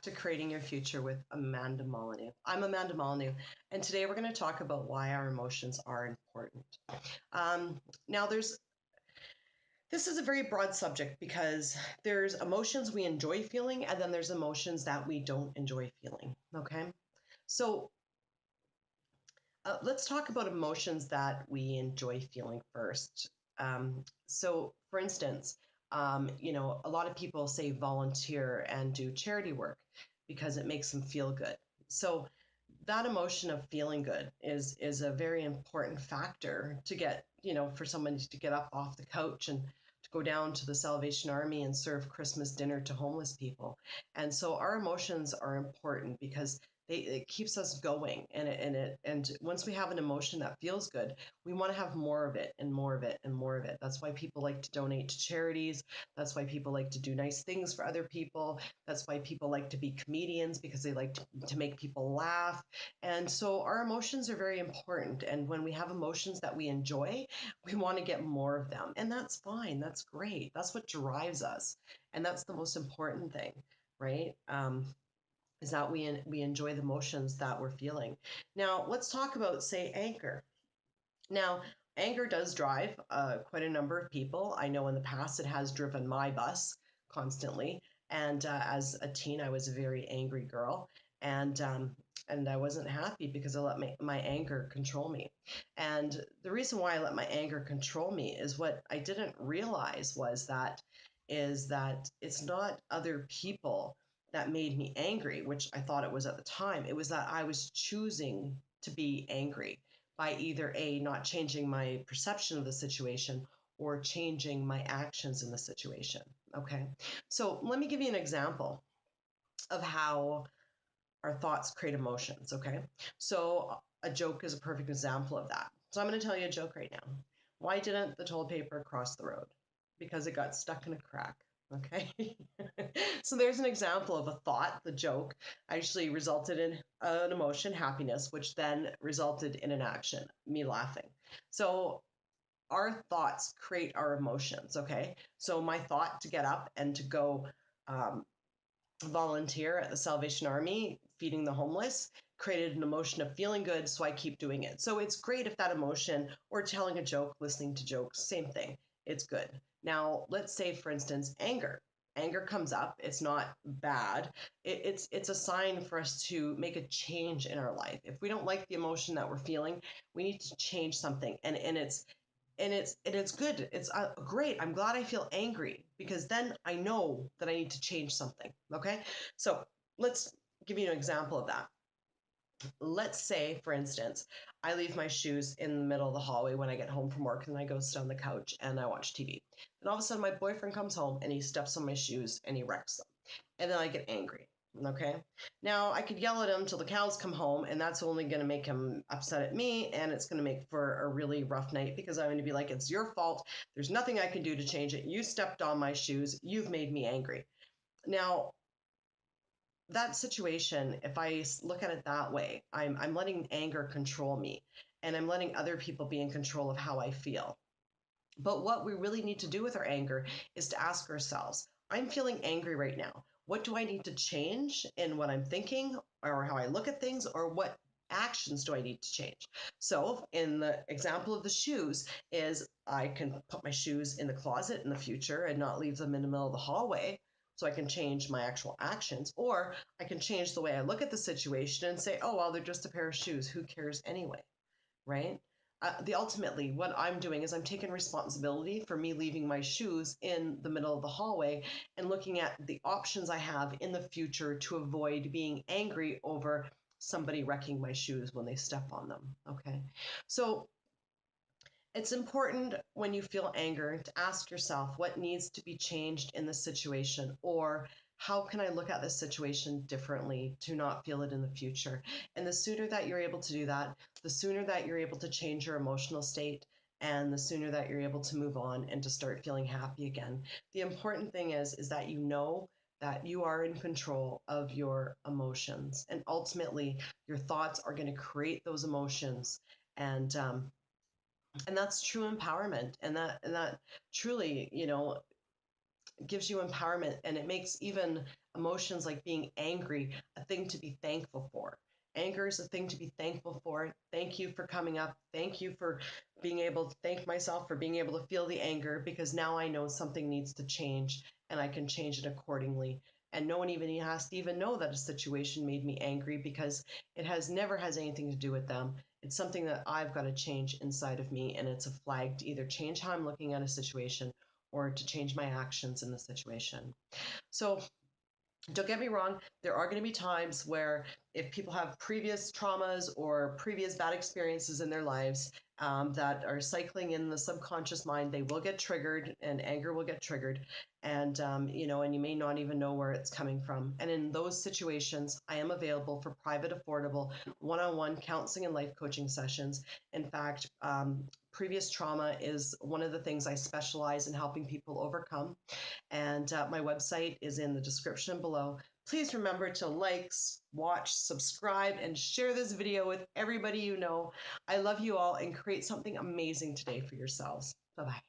back to Creating Your Future with Amanda Molyneux. I'm Amanda Molyneux, and today we're going to talk about why our emotions are important. Now, this is a very broad subject because there's emotions we enjoy feeling, and then there's emotions that we don't enjoy feeling, okay? So let's talk about emotions that we enjoy feeling first. So, for instance, a lot of people say volunteer and do charity work because it makes them feel good. So that emotion of feeling good is a very important factor to get, for someone to get up off the couch and to go down to the Salvation Army and serve Christmas dinner to homeless people. And so our emotions are important because it keeps us going, and once we have an emotion that feels good, we want to have more of it and more of it and more of it. That's why people like to donate to charities. That's why people like to do nice things for other people. That's why people like to be comedians, because they like to make people laugh. And so our emotions are very important, and when we have emotions that we enjoy, we want to get more of them, and that's fine. That's great. That's what drives us, and that's the most important thing, right? Is that we enjoy the emotions that we're feeling. Now, let's talk about, say, anger. Now, anger does drive quite a number of people. I know in the past it has driven my bus constantly. And as a teen, I was a very angry girl. And I wasn't happy because I let my anger control me. And the reason why I let my anger control me is what I didn't realize is that it's not other people that made me angry, which I thought it was at the time. It was that I was choosing to be angry by either A, not changing my perception of the situation, or changing my actions in the situation. Okay. So let me give you an example of how our thoughts create emotions. Okay. So a joke is a perfect example of that. So I'm going to tell you a joke right now. Why didn't the toilet paper cross the road? Because it got stuck in a crack. Okay. So there's an example of a thought. The joke actually resulted in an emotion, happiness, which then resulted in an action, me laughing. So our thoughts create our emotions. Okay. So my thought to get up and to go volunteer at the Salvation Army feeding the homeless created an emotion of feeling good, so I keep doing it. So it's great if that emotion, or telling a joke, listening to jokes, same thing, it's good. Now let's say, for instance, anger comes up. It's not bad. It's a sign for us to make a change in our life. If we don't like the emotion that we're feeling, we need to change something. And it's good. It's great. I'm glad I feel angry, because then I know that I need to change something. Okay. So let's give you an example of that. Let's say, for instance, I leave my shoes in the middle of the hallway when I get home from work, and I go sit on the couch and I watch TV. And all of a sudden my boyfriend comes home and he steps on my shoes and he wrecks them. And then I get angry. Okay. Now I could yell at him till the cows come home, and that's only going to make him upset at me, and it's going to make for a really rough night, because I'm going to be like, it's your fault. There's nothing I can do to change it. You stepped on my shoes. You've made me angry. Now, that situation, if I look at it that way, I'm letting anger control me, and I'm letting other people be in control of how I feel. But what we really need to do with our anger is to ask ourselves, I'm feeling angry right now. What do I need to change in what I'm thinking, or how I look at things, or what actions do I need to change? So in the example of the shoes, is I can put my shoes in the closet in the future and not leave them in the middle of the hallway, so I can change my actual actions. Or I can change the way I look at the situation and say, oh, well, they're just a pair of shoes. Who cares anyway? Right? Ultimately, what I'm doing is I'm taking responsibility for me leaving my shoes in the middle of the hallway, and looking at the options I have in the future to avoid being angry over somebody wrecking my shoes when they step on them. Okay. So it's important, when you feel anger, to ask yourself what needs to be changed in the situation, or how can I look at this situation differently to not feel it in the future? And the sooner that you're able to do that, the sooner that you're able to change your emotional state, and the sooner that you're able to move on and to start feeling happy again. The important thing is that you know that you are in control of your emotions, and ultimately your thoughts are going to create those emotions. And that's true empowerment, and that truly, gives you empowerment, and it makes even emotions like being angry a thing to be thankful for. Anger is a thing to be thankful for. Thank you for coming up. Thank you for being able to thank myself for being able to feel the anger, because now I know something needs to change and I can change it accordingly. And no one even has to even know that a situation made me angry, because it never has anything to do with them. It's something that I've got to change inside of me, and it's a flag to either change how I'm looking at a situation or to change my actions in the situation. So don't get me wrong, there are going to be times where if people have previous traumas or previous bad experiences in their lives that are cycling in the subconscious mind, they will get triggered and anger will get triggered. And, and you may not even know where it's coming from. And in those situations, I am available for private, affordable, one-on-one counseling and life coaching sessions. In fact, previous trauma is one of the things I specialize in helping people overcome. And my website is in the description below. Please remember to like, watch, subscribe, and share this video with everybody you know. I love you all, and create something amazing today for yourselves. Bye-bye.